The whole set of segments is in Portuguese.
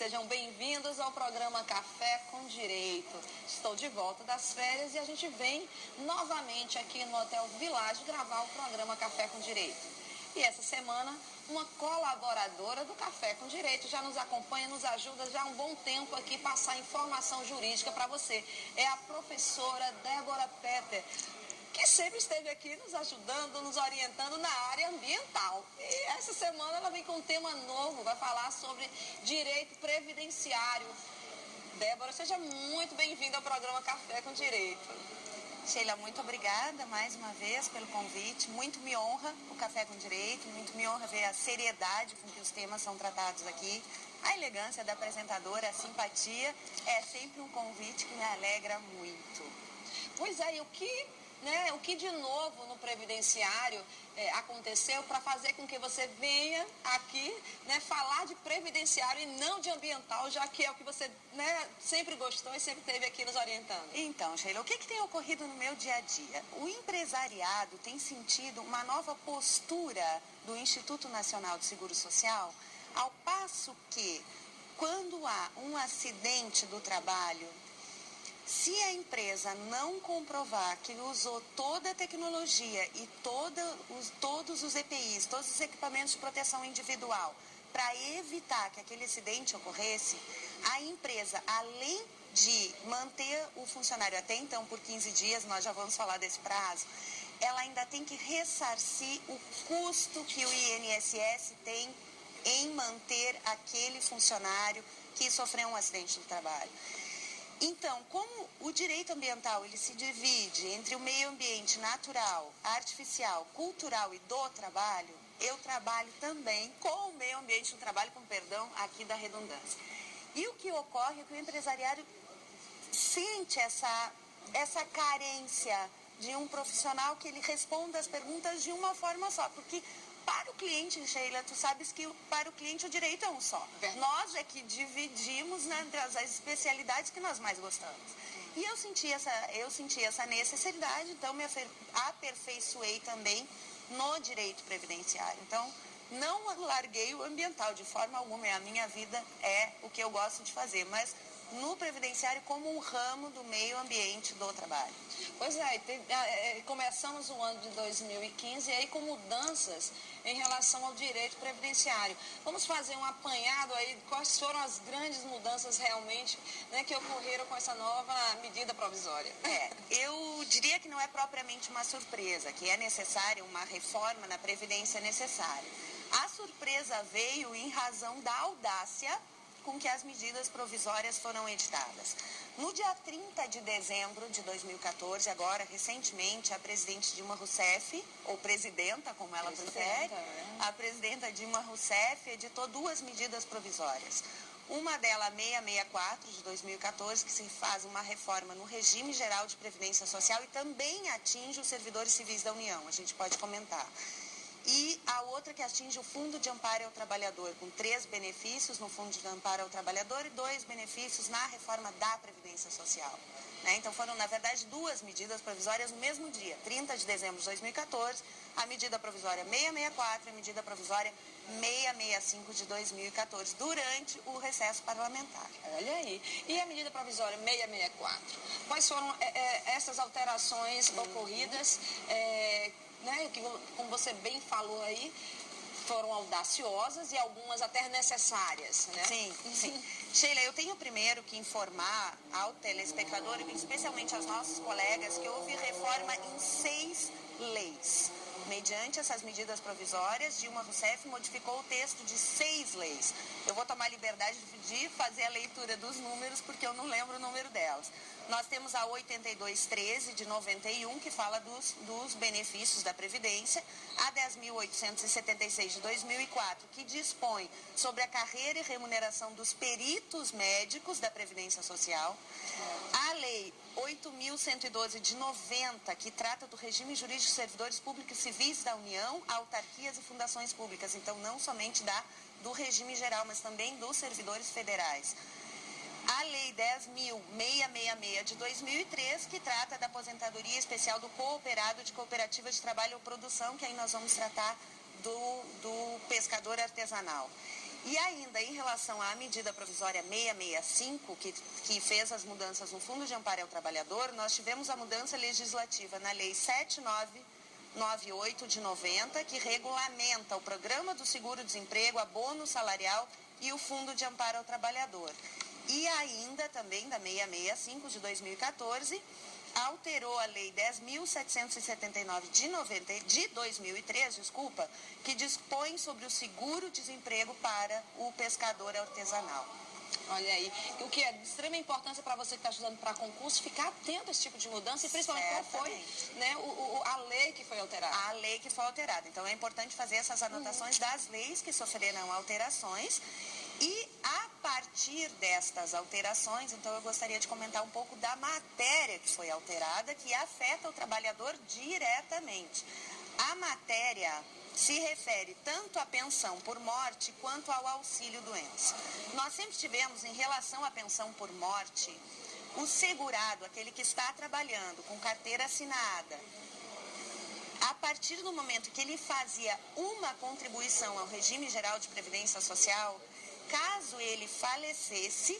sejam bem-vindos ao programa Café com Direito. Estou de volta das férias e a gente vem novamente aqui no Hotel Village gravar o programa Café com Direito. E essa semana, uma colaboradora do Café com Direito já nos acompanha, nos ajuda já há um bom tempo aqui passar informação jurídica para você. É a professora Débora Petter, que sempre esteve aqui nos ajudando, nos orientando na área ambiental. E essa semana ela vem com um tema novo, vai falar sobre direito previdenciário. Débora, seja muito bem-vinda ao programa Café com Direito. Sheila, muito obrigada mais uma vez pelo convite. Muito me honra o Café com Direito, muito me honra ver a seriedade com que os temas são tratados aqui. A elegância da apresentadora, a simpatia, é sempre um convite que me alegra muito. Pois é, e o que de novo no previdenciário aconteceu para fazer com que você venha aqui falar de previdenciário e não de ambiental, já que é o que você sempre gostou e sempre esteve aqui nos orientando? Então, Sheila, o que tem ocorrido no meu dia a dia? O empresariado tem sentido uma nova postura do Instituto Nacional de Seguro Social, ao passo que, quando há um acidente do trabalho, se a empresa não comprovar que usou toda a tecnologia e todos os EPIs, todos os equipamentos de proteção individual, para evitar que aquele acidente ocorresse, a empresa, além de manter o funcionário até então por 15 dias, nós já vamos falar desse prazo, ela ainda tem que ressarcir o custo que o INSS tem em manter aquele funcionário que sofreu um acidente do trabalho. Então, como o direito ambiental ele se divide entre o meio ambiente natural, artificial, cultural e do trabalho, eu trabalho também com o meio ambiente do trabalho, com perdão aqui da redundância. E o que ocorre é que o empresariado sente essa carência de um profissional que ele responda as perguntas de uma forma só, porque para o cliente, Sheila, tu sabes que para o cliente o direito é um só. Nós é que dividimos entre as especialidades que nós mais gostamos. E eu senti essa necessidade, então me aperfeiçoei também no direito previdenciário. Então, não larguei o ambiental de forma alguma, a minha vida é o que eu gosto de fazer, mas no previdenciário como um ramo do meio ambiente do trabalho. Pois começamos o ano de 2015 e aí com mudanças em relação ao direito previdenciário. Vamos fazer um apanhado aí, quais foram as grandes mudanças realmente que ocorreram com essa nova medida provisória? Eu diria que não é propriamente uma surpresa, que é necessária uma reforma na Previdência necessária. A surpresa veio em razão da audácia com que as medidas provisórias foram editadas. No dia 30 de dezembro de 2014, agora, recentemente, a presidente Dilma Rousseff, ou presidenta, como ela prefere, a presidenta Dilma Rousseff editou duas medidas provisórias. Uma delas, 664, de 2014, que se faz uma reforma no regime geral de previdência social e também atinge os servidores civis da União, a gente pode comentar. E a outra que atinge o Fundo de Amparo ao Trabalhador, com 3 benefícios no Fundo de Amparo ao Trabalhador e 2 benefícios na reforma da Previdência Social. Então foram, na verdade, 2 medidas provisórias no mesmo dia, 30 de dezembro de 2014, a medida provisória 664 e a medida provisória 665 de 2014, durante o recesso parlamentar. Olha aí. E a medida provisória 664? Quais foram essas alterações ocorridas? Que, como você bem falou aí, foram audaciosas e algumas até necessárias, né? Sim. Sheila, eu tenho primeiro que informar ao telespectador, especialmente aos nossos colegas, que houve reforma em 6 leis. Mediante essas medidas provisórias, Dilma Rousseff modificou o texto de 6 leis. Eu vou tomar liberdade de fazer a leitura dos números, porque eu não lembro o número delas. Nós temos a 8213 de 91, que fala dos benefícios da Previdência, a 10.876 de 2004, que dispõe sobre a carreira e remuneração dos peritos médicos da Previdência Social, a Lei 8.112 de 90, que trata do regime jurídico de servidores públicos civis da União, autarquias e fundações públicas, então não somente do regime geral, mas também dos servidores federais. A Lei 10.666 de 2003, que trata da aposentadoria especial do cooperado de cooperativa de trabalho ou produção, que aí nós vamos tratar do pescador artesanal. E ainda em relação à medida provisória 665, que fez as mudanças no Fundo de Amparo ao Trabalhador, nós tivemos a mudança legislativa na Lei 7998 de 90, que regulamenta o Programa do Seguro-Desemprego, abono salarial e o Fundo de Amparo ao Trabalhador. E ainda também da 665 de 2014, alterou a Lei 10.779 de 2003, que dispõe sobre o seguro-desemprego para o pescador artesanal. Olha aí, o que é de extrema importância para você que está estudando para concurso, ficar atento a esse tipo de mudança e principalmente qual foi, né, a lei que foi alterada. A lei que foi alterada. Então é importante fazer essas anotações das leis que sofreram alterações. E a partir destas alterações, então eu gostaria de comentar um pouco da matéria que foi alterada, que afeta o trabalhador diretamente. A matéria se refere tanto à pensão por morte quanto ao auxílio-doença. Nós sempre tivemos, em relação à pensão por morte, o segurado, aquele que está trabalhando com carteira assinada, a partir do momento que ele fazia uma contribuição ao regime geral de previdência social, caso ele falecesse,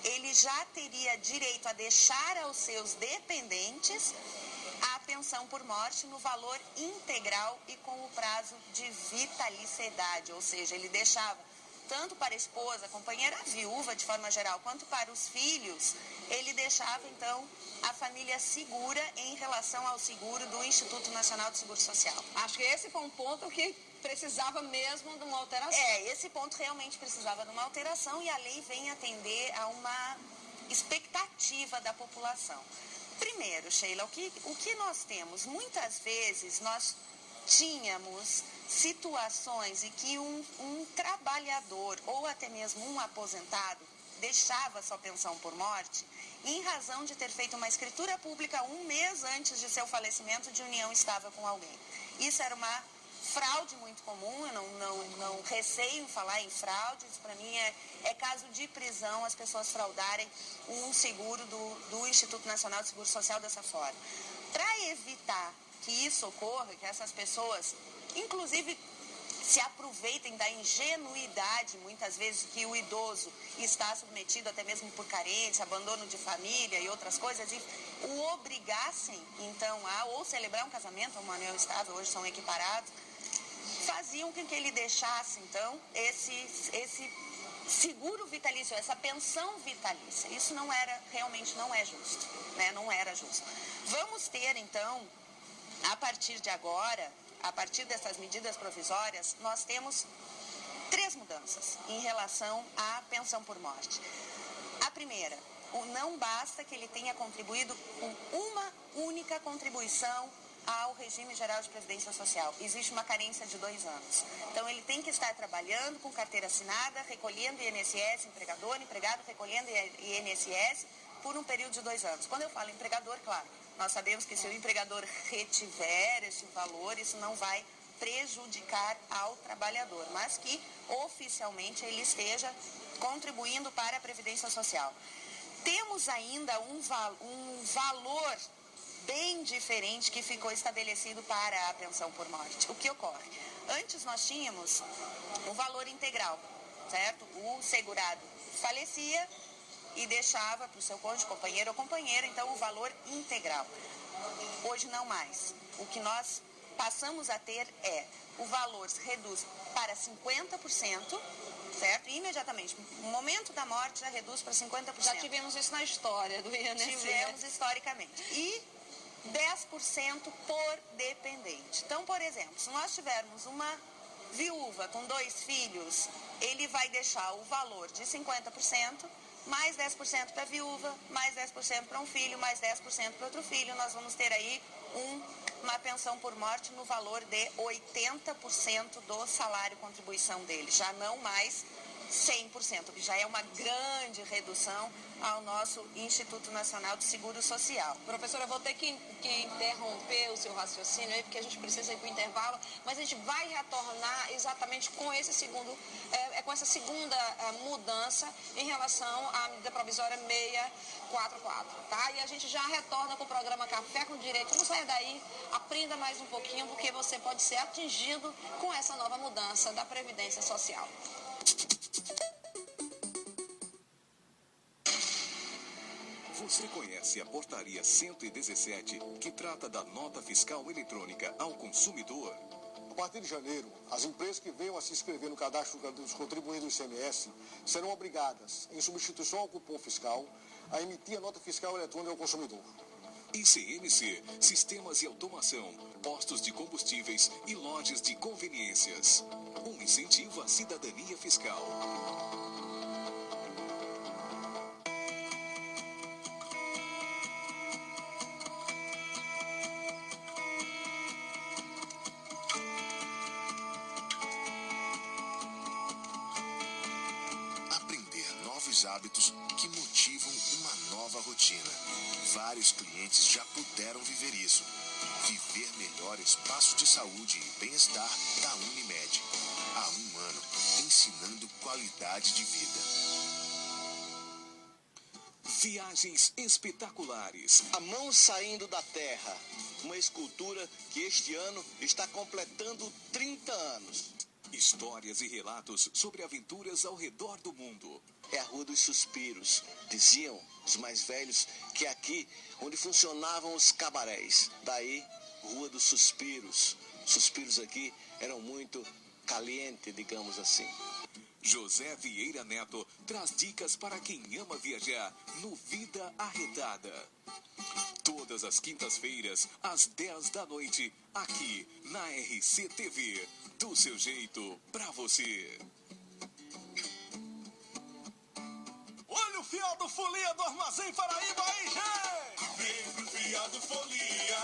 ele já teria direito a deixar aos seus dependentes a pensão por morte no valor integral e com o prazo de vitaliciedade, ou seja, ele deixava tanto para a esposa, a companheira, a viúva de forma geral, quanto para os filhos, ele deixava então a família segura em relação ao seguro do Instituto Nacional de Seguro Social. Acho que esse foi um ponto que precisava mesmo de uma alteração. Esse ponto realmente precisava de uma alteração e a lei vem atender a uma expectativa da população. Primeiro, Sheila, o que nós temos? Muitas vezes nós tínhamos situações em que um trabalhador ou até mesmo um aposentado deixava sua pensão por morte em razão de ter feito uma escritura pública 1 mês antes de seu falecimento de união estável com alguém. Isso era uma fraude muito comum, eu não receio em falar em fraude, isso para mim é caso de prisão as pessoas fraudarem um seguro do Instituto Nacional de Seguro Social dessa forma. Para evitar que isso ocorra, que essas pessoas, inclusive, se aproveitem da ingenuidade, muitas vezes, que o idoso está submetido até mesmo por carência, abandono de família e outras coisas, e o obrigassem, então, a ou celebrar um casamento, uma união estável, hoje são equiparados, faziam com que ele deixasse, então, esse seguro vitalício, essa pensão vitalícia. Isso realmente não é justo, né? Não era justo. Vamos ter, então, a partir de agora, a partir dessas medidas provisórias, nós temos 3 mudanças em relação à pensão por morte. A primeira, não basta que ele tenha contribuído com uma única contribuição ao regime geral de previdência social. Existe uma carência de 2 anos. Então, ele tem que estar trabalhando com carteira assinada, recolhendo INSS, empregado recolhendo INSS por um período de 2 anos. Quando eu falo empregador, claro, nós sabemos que se o empregador retiver esse valor, isso não vai prejudicar ao trabalhador, mas que oficialmente ele esteja contribuindo para a Previdência Social. Temos ainda um valor bem diferente que ficou estabelecido para a pensão por morte. O que ocorre? Antes nós tínhamos o valor integral, certo? O segurado falecia e deixava para o seu cônjuge, companheiro ou companheira, então o valor integral. Hoje não mais. O que nós passamos a ter o valor se reduz para 50%, certo? E imediatamente, no momento da morte já reduz para 50%. Já tivemos isso na história do INSS. Tivemos historicamente. E 10% por dependente. Então, por exemplo, se nós tivermos uma viúva com 2 filhos, ele vai deixar o valor de 50%, mais 10% para a viúva, mais 10% para um filho, mais 10% para outro filho. Nós vamos ter aí uma pensão por morte no valor de 80% do salário contribuição dele. Já não mais 100%, que já é uma grande redução ao nosso Instituto Nacional de Seguro Social. Professora, eu vou ter que interromper o seu raciocínio aí, porque a gente precisa ir para o intervalo, mas a gente vai retornar exatamente com essa segunda mudança em relação à medida provisória 644, tá? E a gente já retorna com o programa Café com Direito. Não saia daí, aprenda mais um pouquinho, porque você pode ser atingido com essa nova mudança da Previdência Social. Você conhece a Portaria 117, que trata da nota fiscal eletrônica ao consumidor? A partir de janeiro, as empresas que venham a se inscrever no cadastro dos contribuintes do ICMS serão obrigadas, em substituição ao cupom fiscal, a emitir a nota fiscal eletrônica ao consumidor. ICMC, sistemas de automação, postos de combustíveis e lojas de conveniências. Um incentivo à cidadania fiscal. Hábitos que motivam uma nova rotina. Vários clientes já puderam viver isso. Viver melhor espaço de saúde e bem-estar da Unimed. Há 1 ano, ensinando qualidade de vida. Viagens espetaculares. A mão saindo da terra. Uma escultura que este ano está completando 30 anos. Histórias e relatos sobre aventuras ao redor do mundo. É a Rua dos Suspiros. Diziam os mais velhos que é aqui onde funcionavam os cabarés. Daí, Rua dos Suspiros. Suspiros aqui eram muito caliente, digamos assim. José Vieira Neto traz dicas para quem ama viajar no Vida Arretada. Todas as quintas-feiras, às 10 da noite, aqui na RCTV. Do seu jeito, pra você. Olha o fiado folia do Armazém Paraíba aí, gente! Vem pro fiado folia,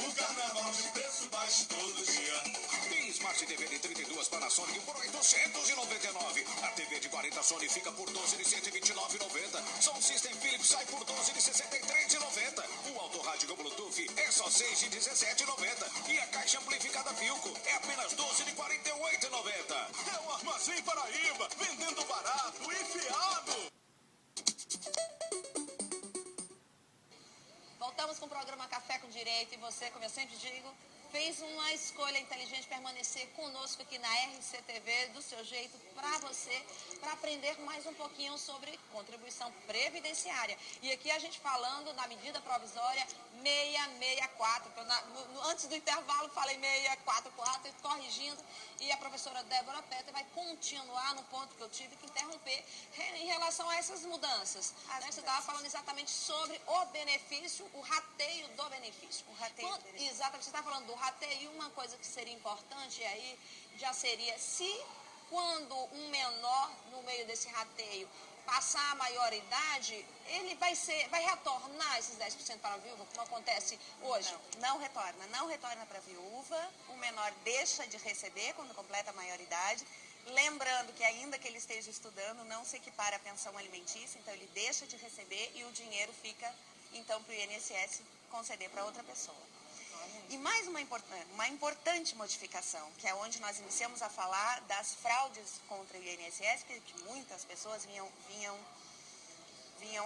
o carnaval de preço baixo todo dia. Tem Smart TV de 32 Panasonic por 899. A TV de 40 Sony fica por 12 de 129,90. Sound System Philips sai por 12 de 63,90. O autorrádio com Bluetooth é só 6 de 17,90. E a caixa amplificada Philco é apenas 12 de 48,90. É o Armazém Paraíba, vendendo barato e fiado. Voltamos com o programa Café com Direito e você, como eu sempre digo, fez uma escolha inteligente permanecer conosco aqui na RCTV, do seu jeito, para você, para aprender mais um pouquinho sobre contribuição previdenciária. E aqui a gente falando na medida provisória 664. Antes do intervalo falei 644, corrigindo, e a professora Débora Petter vai continuar no ponto que eu tive que interromper em relação a essas mudanças. Você estava falando exatamente sobre o benefício, o rateio do benefício. O rateio do benefício. Exatamente, você está falando do rateio, e uma coisa que seria importante aí já seria se quando um menor no meio desse rateio passar a maioridade, ele vai retornar esses 10% para a viúva, como acontece hoje? Não retorna para a viúva, o menor deixa de receber quando completa a maioridade. Lembrando que ainda que ele esteja estudando, não se equipara à pensão alimentícia, então ele deixa de receber e o dinheiro fica, então, para o INSS conceder para outra pessoa. E mais uma importante modificação, que é onde nós iniciamos a falar das fraudes contra o INSS, que muitas pessoas vinham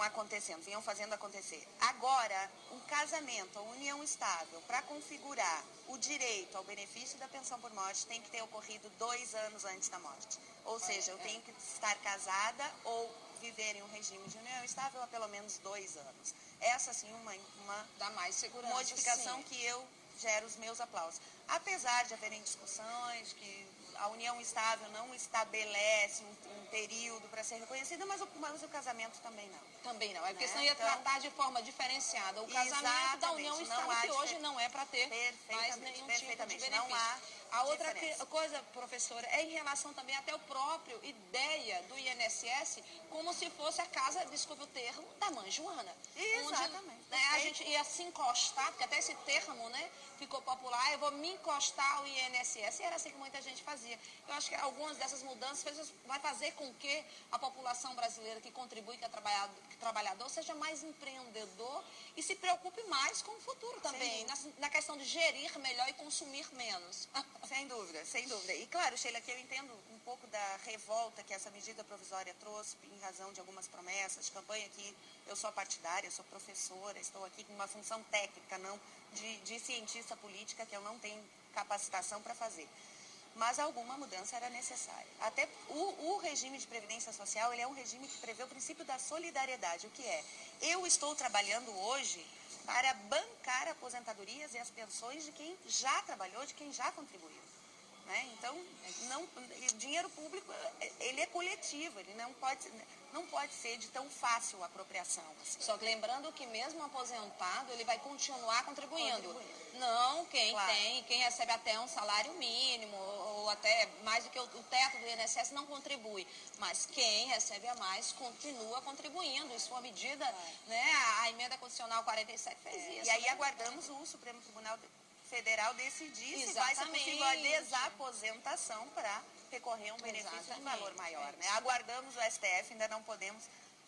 acontecendo, vinham fazendo acontecer. Agora, um casamento, a união estável, para configurar o direito ao benefício da pensão por morte, tem que ter ocorrido 2 anos antes da morte. Ou seja, eu tenho que estar casada ou viver em um regime de união estável há pelo menos 2 anos. Essa, sim, uma dá mais segurança, modificação, sim, que eu gero os meus aplausos. Apesar de haverem discussões que a união estável não estabelece um período para ser reconhecida, mas o casamento também não. Também não, é porque senão ia tratar de forma diferenciada o casamento da união estável, que hoje não é para ter mais nenhum tipo de benefício. A outra coisa, professora, é em relação também até o próprio ideia do INSS como se fosse a casa, desculpe o termo, da mãe Joana. Exatamente. Onde, né, a gente ia se encostar, porque até esse termo, né, ficou popular, eu vou me encostar ao INSS, e era assim que muita gente fazia. Eu acho que algumas dessas mudanças vai fazer com que a população brasileira que contribui, que é trabalhador, seja mais empreendedor e se preocupe mais com o futuro também, na questão de gerir melhor e consumir menos. Sem dúvida, sem dúvida. E claro, Sheila, que eu entendo um pouco da revolta que essa medida provisória trouxe em razão de algumas promessas de campanha, que eu sou partidária, sou professora, estou aqui com uma função técnica, não de cientista política, que eu não tenho capacitação para fazer. Mas alguma mudança era necessária. Até o regime de previdência social, ele é um regime que prevê o princípio da solidariedade. O que é? Eu estou trabalhando hoje para bancar aposentadorias e as pensões de quem já trabalhou, de quem já contribuiu. Né? Então, dinheiro público, ele é coletivo, ele não pode ser de tão fácil apropriação. Assim. Só que lembrando que mesmo aposentado, ele vai continuar contribuindo. Não quem recebe até um salário mínimo, ou até mais do que o teto do INSS não contribui. Mas quem recebe a mais continua contribuindo. Isso foi uma medida, né? A emenda constitucional 47 fez isso. E aí aguardamos o Supremo Tribunal Federal decidir se vai ser possível a desaposentação para recorrer a um benefício de valor maior. Né? Aguardamos o STF, ainda não podemos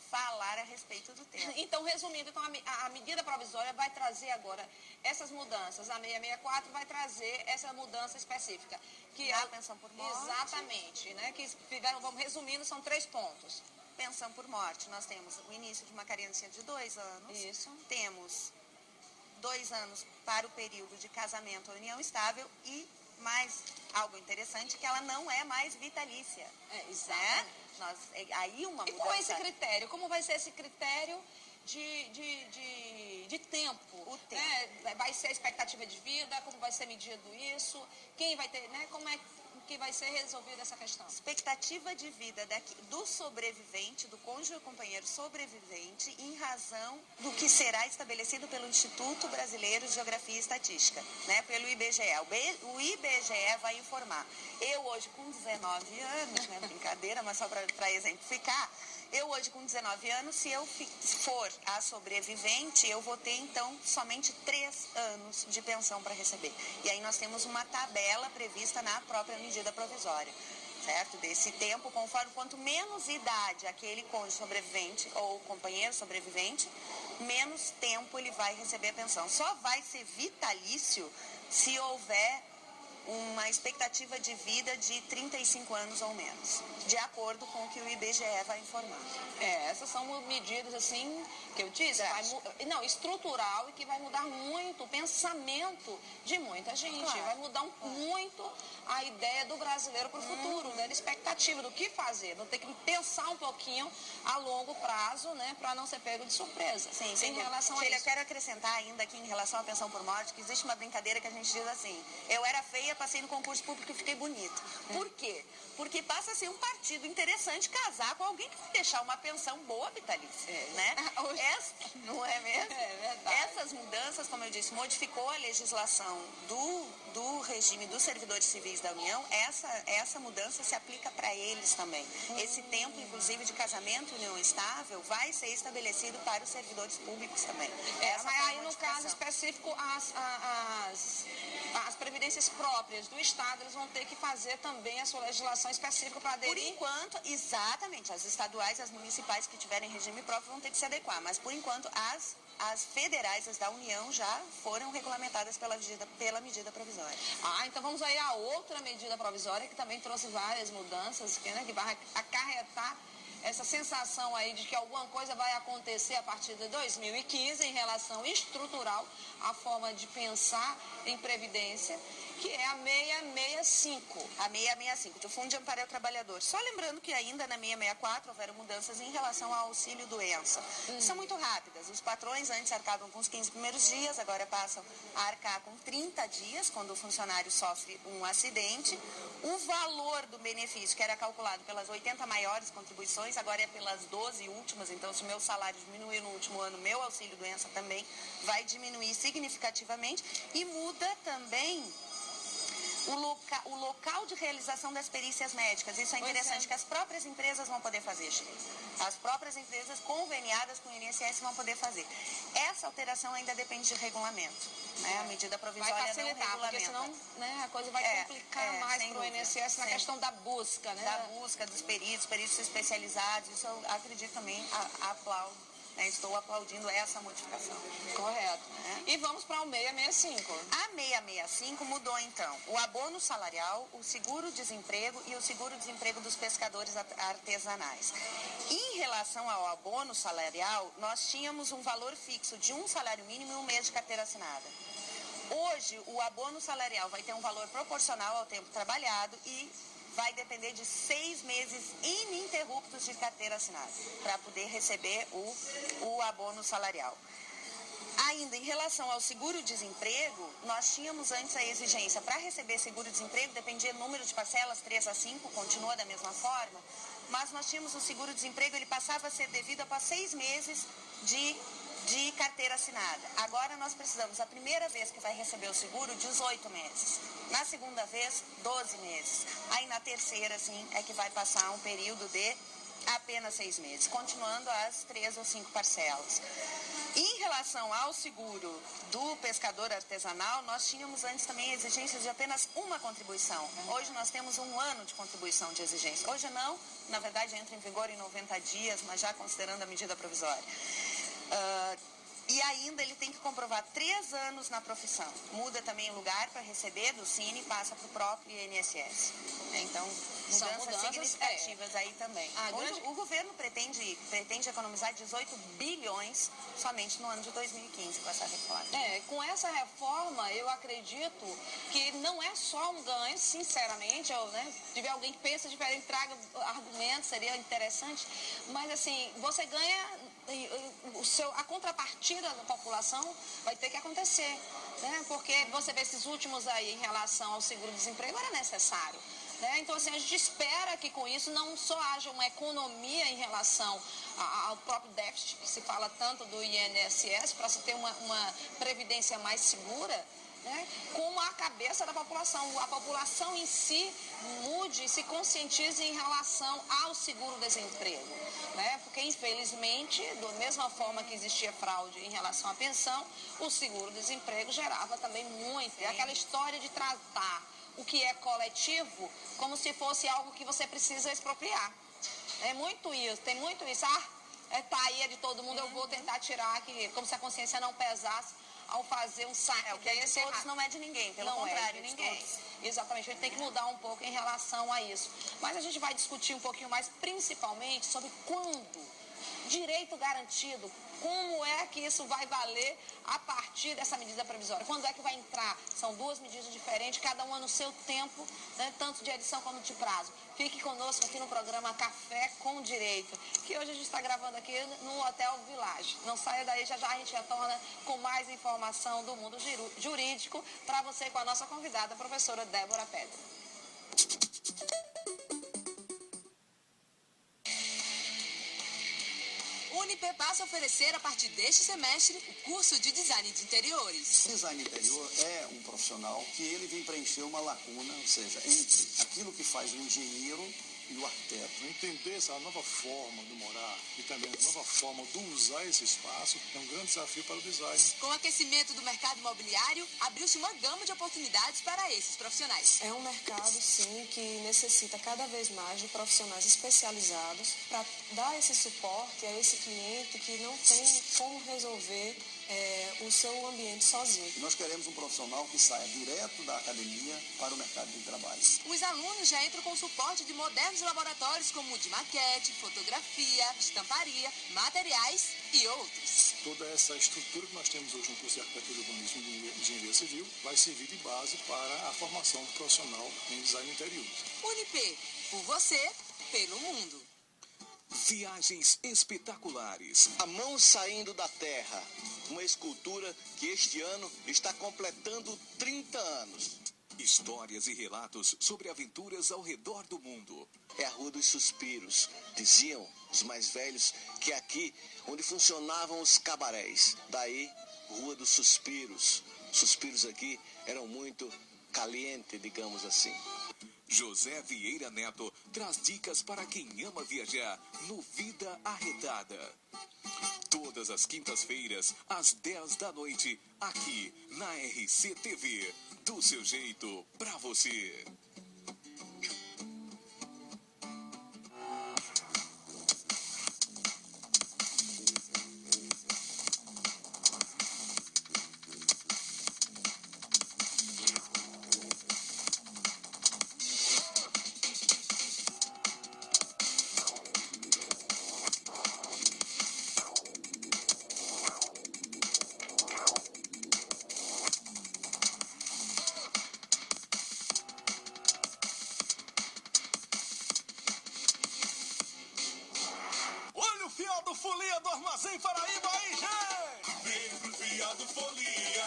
falar a respeito do tema. Então, resumindo, então, a medida provisória vai trazer agora essas mudanças. A 664 vai trazer essa mudança específica. Que é a pensão por morte. Exatamente. Né? Que vamos resumindo, são 3 pontos. Pensão por morte. Nós temos o início de uma carência de 2 anos. Isso. Temos 2 anos para o período de casamento ou união estável e mais algo interessante, que ela não é mais vitalícia. Exatamente. Aí uma mudança. E qual é esse critério? Como vai ser esse critério de tempo? O tempo. Né? Vai ser a expectativa de vida? Como vai ser medido isso? Quem vai ter, né? Como é que vai ser resolvida essa questão? Expectativa de vida do sobrevivente, do cônjuge ou companheiro sobrevivente, em razão do que será estabelecido pelo Instituto Brasileiro de Geografia e Estatística, né, pelo IBGE. O IBGE vai informar. Eu hoje com 19 anos, né, brincadeira, mas só para exemplificar, eu hoje com 19 anos, se eu for a sobrevivente, eu vou ter então somente 3 anos de pensão para receber. E aí nós temos uma tabela prevista na própria medida provisória, certo? Desse tempo, conforme quanto menos idade aquele cônjuge sobrevivente ou companheiro sobrevivente, menos tempo ele vai receber a pensão. Só vai ser vitalício se houver uma expectativa de vida de 35 anos ou menos, de acordo com o que o IBGE vai informar. Essas são medidas, assim, que eu disse, estrutural e que vai mudar muito o pensamento de muita gente. Claro. Vai mudar muito a ideia do brasileiro para o futuro, né? Da expectativa do que fazer. Vou ter que pensar um pouquinho a longo prazo, né? Para não ser pego de surpresa. Sim, em relação a isso. Eu quero acrescentar ainda aqui em relação à pensão por morte, que existe uma brincadeira que a gente diz assim: eu era feia, passei no concurso público e fiquei bonita. Por quê? Porque passa a ser um partido interessante casar com alguém que vai deixar uma pensão boa vitalícia, né? Não é mesmo? É verdade. Essas mudanças, como eu disse, modificou a legislação do regime dos servidores civis da União. Essa mudança se aplica para eles também. Esse tempo, inclusive, de casamento e união estável vai ser estabelecido para os servidores públicos também. Mas aí, no caso específico, as previdências próprias do Estado, eles vão ter que fazer também a sua legislação específica para aderir. Por enquanto, exatamente, as estaduais, as municipais que tiverem regime próprio vão ter que se adequar, mas por enquanto as federais, as da União, já foram regulamentadas pela medida provisória. Então vamos aí a outra medida provisória que também trouxe várias mudanças, que vai acarretar essa sensação aí de que alguma coisa vai acontecer a partir de 2015 em relação estrutural à forma de pensar em previdência, que é a 665. A 665, do Fundo de Amparo ao Trabalhador. Só lembrando que ainda na 664 houveram mudanças em relação ao auxílio-doença. São muito rápidas. Os patrões antes arcavam com os 15 primeiros dias, agora passam a arcar com 30 dias, quando o funcionário sofre um acidente. O valor do benefício, que era calculado pelas 80 maiores contribuições, agora é pelas 12 últimas. Então, se o meu salário diminuir no último ano, meu auxílio-doença também vai diminuir significativamente. E muda também o local de realização das perícias médicas. Isso é interessante, que as próprias empresas vão poder fazer, Sheila. As próprias empresas conveniadas com o INSS vão poder fazer. Essa alteração ainda depende de regulamento, né? A medida provisória vai facilitar, não regulamenta. Porque senão, né, a coisa vai complicar mais para o INSS na questão da busca, né? Da busca dos peritos especializados. Isso eu acredito também, aplaudo. Estou aplaudindo essa modificação. Correto. E vamos para o 665. A 665 mudou, então, o abono salarial, o seguro-desemprego e o seguro-desemprego dos pescadores artesanais. Em relação ao abono salarial, nós tínhamos um valor fixo de um salário mínimo e um mês de carteira assinada. Hoje, o abono salarial vai ter um valor proporcional ao tempo trabalhado e vai depender de 6 meses ininterruptos de carteira assinada para poder receber o abono salarial. Ainda em relação ao seguro-desemprego, nós tínhamos antes a exigência para receber seguro-desemprego, dependia do número de parcelas, 3 a 5, continua da mesma forma, mas nós tínhamos o seguro-desemprego, ele passava a ser devido após 6 meses de carteira assinada. Agora nós precisamos, a primeira vez que vai receber o seguro, 18 meses. Na segunda vez, 12 meses. Aí na terceira, sim, é que vai passar um período de apenas 6 meses, continuando as 3 ou 5 parcelas. Em relação ao seguro do pescador artesanal, nós tínhamos antes também exigências de apenas uma contribuição. Hoje nós temos 1 ano de contribuição de exigência. Hoje não, na verdade entra em vigor em 90 dias, mas já considerando a medida provisória. E ainda ele tem que comprovar 3 anos na profissão. Muda também o lugar para receber do Cine e passa para o próprio INSS. Então, mudanças significativas aí também. O governo pretende economizar 18 bilhões somente no ano de 2015 com essa reforma. Com essa reforma, eu acredito que não é só um ganho, sinceramente, se tiver alguém que pensa diferente, traga argumentos, seria interessante, mas assim, você ganha... a contrapartida da população vai ter que acontecer, né? Porque você vê esses últimos aí em relação ao seguro-desemprego era necessário, né? Então assim, a gente espera que com isso não só haja uma economia em relação ao próprio déficit que se fala tanto do INSS para se ter uma previdência mais segura, né, como a cabeça da população. A população em si mude e se conscientize em relação ao seguro-desemprego, né, porque infelizmente, da mesma forma que existia fraude em relação à pensão, o seguro-desemprego gerava também muito. É aquela história de tratar o que é coletivo como se fosse algo que você precisa expropriar. É muito isso, tem muito isso. Tá aí, é de todo mundo, eu vou tentar tirar aqui, como se a consciência não pesasse ao fazer um saque. O que é de todos não é de ninguém, pelo contrário, é de ninguém. Exatamente, a gente tem que mudar um pouco em relação a isso. Mas a gente vai discutir um pouquinho mais, principalmente, sobre quando direito garantido, como é que isso vai valer a partir dessa medida provisória? Quando é que vai entrar? São 2 medidas diferentes, cada uma no seu tempo, né, tanto de edição como de prazo. Fique conosco aqui no programa Café com Direito, que hoje a gente está gravando aqui no Hotel Village. Não saia daí, já a gente retorna com mais informação do mundo jurídico para você com a nossa convidada, a professora Débora Pedro. O Unip passa a oferecer, a partir deste semestre, o curso de Design de Interiores. Design interior é um profissional que ele vem preencher uma lacuna, ou seja, entre aquilo que faz o engenheiro e o arquiteto. Entender essa nova forma do morar e também a nova forma de usar esse espaço é um grande desafio para o design. Com o aquecimento do mercado imobiliário, abriu-se uma gama de oportunidades para esses profissionais. É um mercado, sim, que necessita cada vez mais de profissionais especializados para dar esse suporte a esse cliente que não tem como resolver o seu ambiente sozinho. Nós queremos um profissional que saia direto da academia para o mercado de trabalho. Os alunos já entram com suporte de modernos laboratórios como o de maquete, fotografia, estamparia, materiais e outros. Toda essa estrutura que nós temos hoje no curso de Arquitetura, Urbanismo e Engenharia Civil vai servir de base para a formação do profissional em design interior. Unip, por você, pelo mundo. Viagens espetaculares. A mão saindo da terra. Uma escultura que este ano está completando 30 anos. Histórias e relatos sobre aventuras ao redor do mundo. É a Rua dos Suspiros. Diziam os mais velhos que é aqui onde funcionavam os cabarés. Daí, Rua dos Suspiros. Suspiros aqui eram muito caliente, digamos assim. José Vieira Neto traz dicas para quem ama viajar no Vida Arretada. Todas as quintas-feiras, às 10 da noite, aqui na RCTV. Do seu jeito, pra você. Fiado Folia do Armazém Paraíba aí, gente! Vem pro Fiado Folia,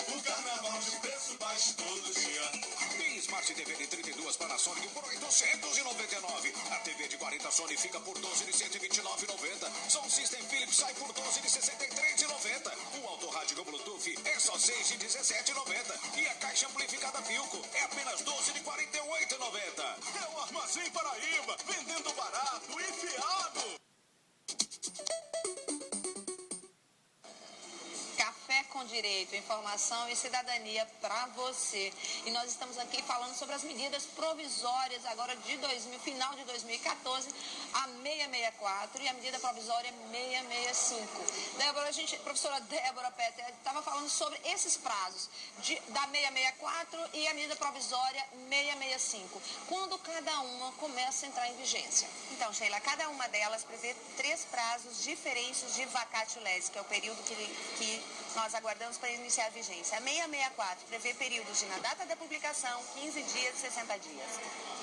o carnaval de preço baixo todo dia. Tem Smart TV de 32 Panasonic por 899. A TV de 40 Sony fica por 12 de 129,90. Sound System Philips sai por 12 de 63,90. O autorrádio com Bluetooth é só 6 de 17,90. E a caixa amplificada Philco é apenas 12 de 48,90. É o Armazém Paraíba, vendendo barato e fiado. Café com Direito, informação e cidadania para você. E nós estamos aqui falando sobre as medidas provisórias agora de final de 2014, a 664 e a medida provisória 665. Professora Débora Petter estava falando sobre esses prazos da 664 e a medida provisória 665. Quando cada uma começa a entrar em vigência? Então, Sheila, cada uma delas prevê 3 prazos diferentes de vacatio legis, que é o período que nós aguardamos para iniciar a vigência. A 664 prevê períodos de, na data da publicação, 15 dias e 60 dias.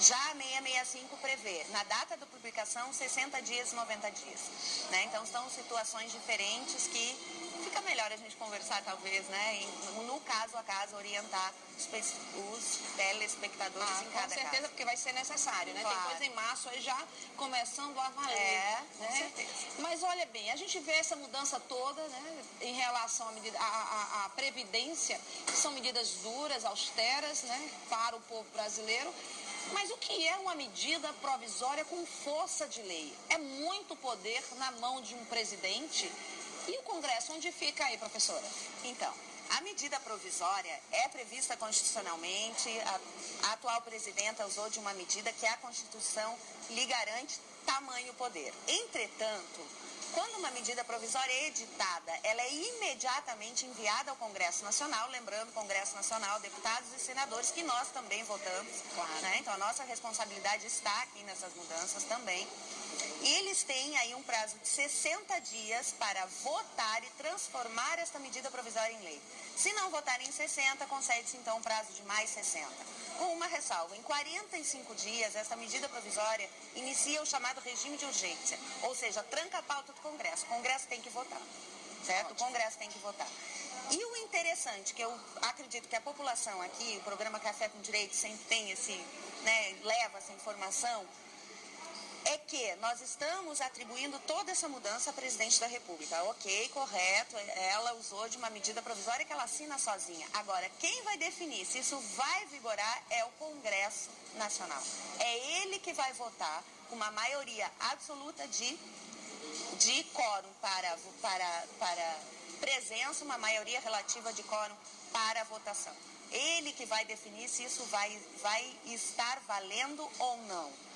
Já a 665 prevê, na data da publicação, 60 dias e 90 dias. Né? Então, são situações diferentes que fica melhor a gente conversar, talvez, né? No caso a caso, orientar os telespectadores em cada caso. Com certeza, porque vai ser necessário, né? Claro. Tem coisa em março aí já começando a valer. É, né? com certeza. Mas olha bem, a gente vê essa mudança toda, né? Em relação à Previdência, que são medidas duras, austeras, né? Para o povo brasileiro. Mas o que é uma medida provisória com força de lei? É muito poder na mão de um presidente. E o Congresso, onde fica aí, professora? Então, a medida provisória é prevista constitucionalmente. A atual presidenta usou de uma medida que a Constituição lhe garante tamanho poder. Entretanto, quando uma medida provisória é editada, ela é imediatamente enviada ao Congresso Nacional, lembrando, Congresso Nacional, deputados e senadores, que nós também votamos. Claro. Né? Então, a nossa responsabilidade está aqui nessas mudanças também. E eles têm aí um prazo de 60 dias para votar e transformar esta medida provisória em lei. Se não votarem em 60, concede-se então um prazo de mais 60. Com uma ressalva, em 45 dias, esta medida provisória inicia o chamado regime de urgência, ou seja, tranca a pauta do Congresso. O Congresso tem que votar, certo? O Congresso tem que votar. E o interessante, que eu acredito que a população aqui, o programa Café com Direito sempre tem leva essa informação, é que nós estamos atribuindo toda essa mudança à presidente da República. Ok, correto, ela usou de uma medida provisória que ela assina sozinha. Agora, quem vai definir se isso vai vigorar é o Congresso Nacional. É ele que vai votar com uma maioria absoluta de quórum para presença, uma maioria relativa de quórum para a votação. Ele que vai definir se isso vai estar valendo ou não.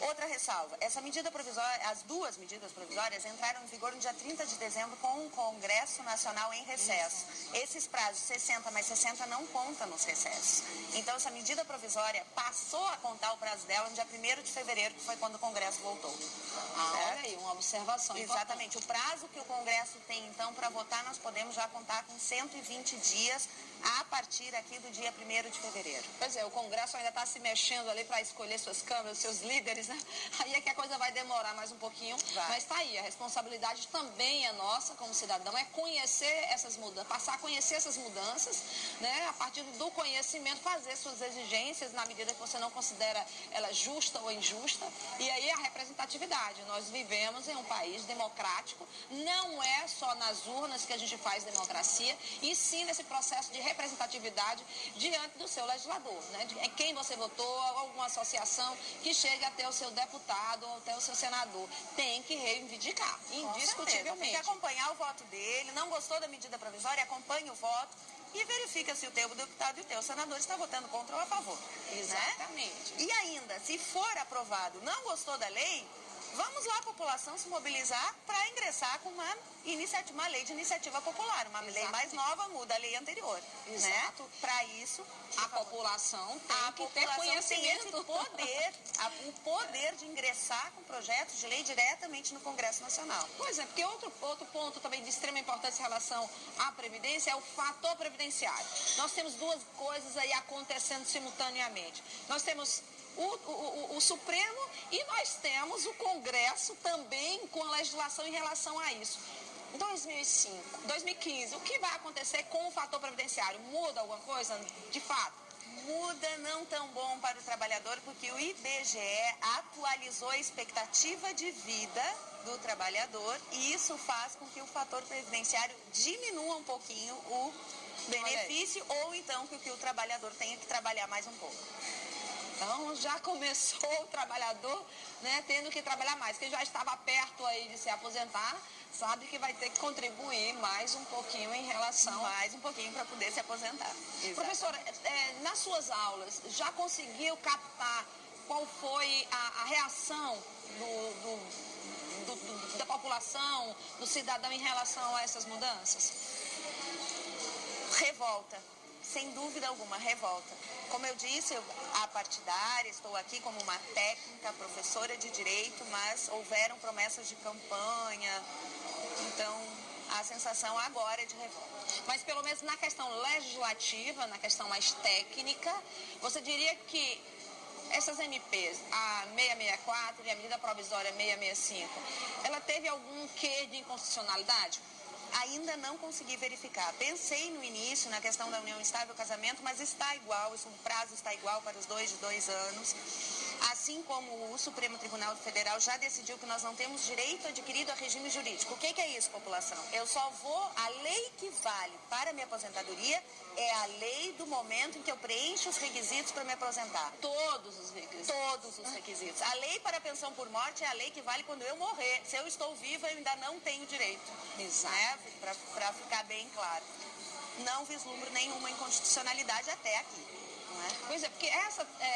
Outra ressalva, essa medida provisória, as duas medidas provisórias entraram em vigor no dia 30 de dezembro com o Congresso Nacional em recesso. Esses prazos 60 mais 60 não contam nos recessos. Então, essa medida provisória passou a contar o prazo dela no dia 1º de fevereiro, que foi quando o Congresso voltou. Olha aí, uma observação. Exatamente. O prazo que o Congresso tem, então, para votar, nós podemos já contar com 120 dias a partir aqui do dia 1º de fevereiro. Pois é, o Congresso ainda está se mexendo ali para escolher suas câmaras, seus líderes, né? Aí é que a coisa vai demorar mais um pouquinho, mas tá aí, a responsabilidade também é nossa como cidadão, é conhecer essas mudanças, passar a conhecer essas mudanças, né? A partir do conhecimento, fazer suas exigências na medida que você não considera ela justa ou injusta, e aí a representatividade. Nós vivemos em um país democrático, não é só nas urnas que a gente faz democracia, e sim nesse processo de representatividade diante do seu legislador, né? Em quem você votou, alguma associação que chegue até o seu deputado ou até o seu senador. Tem que reivindicar, indiscutivelmente. Tem que acompanhar o voto dele, não gostou da medida provisória, acompanha o voto e verifica se o teu deputado e o teu senador está votando contra ou a favor. Exatamente. Né? E ainda, se for aprovado, não gostou da lei, vamos lá, a população, se mobilizar para ingressar com uma lei de iniciativa popular. Uma lei mais nova muda a lei anterior. Exato. Né? Para isso, a população tem que ter conhecimento. Tem esse poder, o poder de ingressar com projetos de lei diretamente no Congresso Nacional. Pois é, porque outro ponto também de extrema importância em relação à Previdência é o fator previdenciário. Nós temos duas coisas aí acontecendo simultaneamente. Nós temos o Supremo e nós temos o Congresso também com a legislação em relação a isso. 2015, o que vai acontecer com o fator previdenciário? Muda alguma coisa, de fato? Muda, não tão bom para o trabalhador, porque o IBGE atualizou a expectativa de vida do trabalhador e isso faz com que o fator previdenciário diminua um pouquinho o benefício ou então que o trabalhador tenha que trabalhar mais um pouco. Então, já começou o trabalhador, né, tendo que trabalhar mais. Quem já estava perto aí de se aposentar, sabe que vai ter que contribuir mais um pouquinho em relação... Mais um pouquinho para poder se aposentar. Exatamente. Professora, nas suas aulas, já conseguiu captar qual foi a reação da população, do cidadão em relação a essas mudanças? Revolta. Sem dúvida alguma, revolta. Como eu disse, apartidária, estou aqui como uma técnica, professora de direito, mas houveram promessas de campanha, então a sensação agora é de revolta. Mas pelo menos na questão legislativa, na questão mais técnica, você diria que essas MPs, a 664 e a medida provisória 665, ela teve algum quê de inconstitucionalidade? Ainda não consegui verificar. Pensei no início na questão da união estável, casamento, mas está igual, o prazo está igual para os dois de 2 anos. Assim como o Supremo Tribunal Federal já decidiu que nós não temos direito adquirido a regime jurídico. O que é isso, população? Eu só vou, a lei que vale para a minha aposentadoria é a lei do momento em que eu preencho os requisitos para me aposentar. Todos os requisitos. Todos os requisitos. A lei para a pensão por morte é a lei que vale quando eu morrer. Se eu estou viva, eu ainda não tenho direito. Exato. Né? Para ficar bem claro. Não vislumbro nenhuma inconstitucionalidade até aqui. Pois é, porque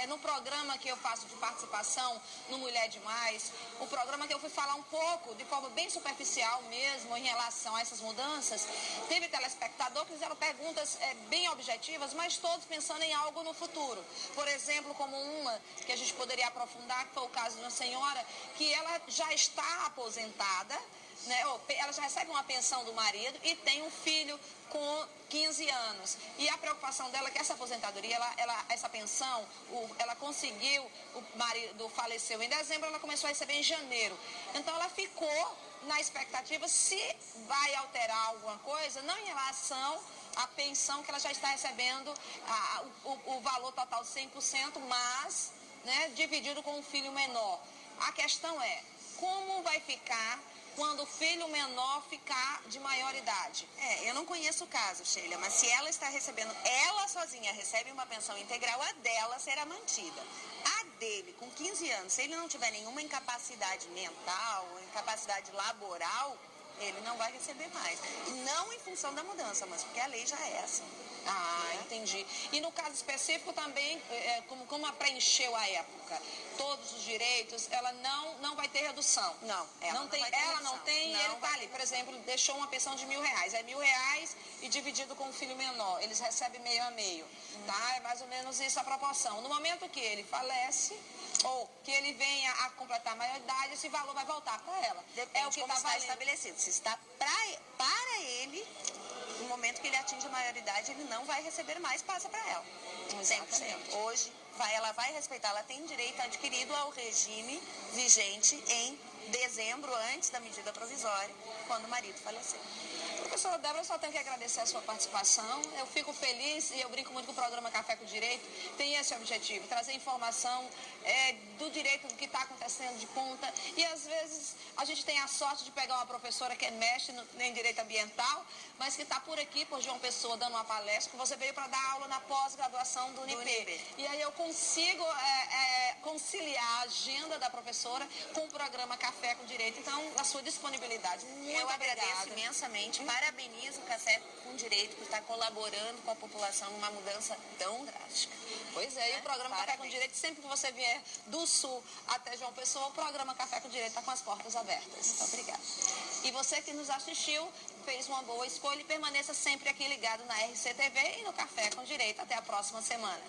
no programa que eu faço de participação no Mulher Demais, o programa que eu fui falar um pouco, de forma bem superficial mesmo, em relação a essas mudanças, teve telespectador que fizeram perguntas bem objetivas, mas todos pensando em algo no futuro. Por exemplo, como uma que a gente poderia aprofundar, que foi o caso de uma senhora que ela já está aposentada, né, ela já recebe uma pensão do marido e tem um filho com 15 anos. E a preocupação dela é que essa aposentadoria, essa pensão, ela conseguiu, o marido faleceu em dezembro, ela começou a receber em janeiro. Então ela ficou na expectativa se vai alterar alguma coisa, não em relação à pensão que ela já está recebendo, o valor total de 100%, mas, né, dividido com um filho menor. A questão é, como vai ficar quando o filho menor ficar de maior idade? Eu não conheço o caso, Sheila, mas se ela está recebendo, ela sozinha recebe uma pensão integral, a dela será mantida. A dele, com 15 anos, se ele não tiver nenhuma incapacidade mental, incapacidade laboral, ele não vai receber mais. E não em função da mudança, mas porque a lei já é assim. Entendi. E no caso específico também, como preencheu a época, todos os direitos, ela não vai ter redução. Não, ela não tem. Ela não tem e ele está ali. Por exemplo, deixou uma pensão de R$1.000. É R$1.000 e dividido com um filho menor. Eles recebem meio a meio. Tá? É mais ou menos isso a proporção. No momento que ele falece, ou que ele venha a completar a maioridade, esse valor vai voltar para ela. Depende de como está estabelecido. Se está para ele, no momento que ele atinge a maioridade, ele não vai receber mais, passa para ela. 100%. Hoje, ela vai respeitar, ela tem direito adquirido ao regime vigente em dezembro, antes da medida provisória, quando o marido faleceu. Professora Débora, eu só tenho que agradecer a sua participação. Eu fico feliz e eu brinco muito com o programa Café com Direito. Tem esse objetivo, trazer informação do direito, do que está acontecendo de ponta. E às vezes a gente tem a sorte de pegar uma professora que mexe em direito ambiental, mas que está por aqui, por João Pessoa, dando uma palestra, que você veio para dar aula na pós-graduação do UNIP. E aí eu consigo conciliar a agenda da professora com o programa Café com Direito. Então, a sua disponibilidade. Muito obrigada. Agradeço imensamente. Parabenizo o Café com Direito por estar colaborando com a população numa mudança tão drástica. Pois é, e o programa Café com Direito, sempre que você vier do Sul até João Pessoa, o programa Café com Direito está com as portas abertas. Muito obrigada. E você que nos assistiu, fez uma boa escolha e permaneça sempre aqui ligado na RCTV e no Café com Direito. Até a próxima semana.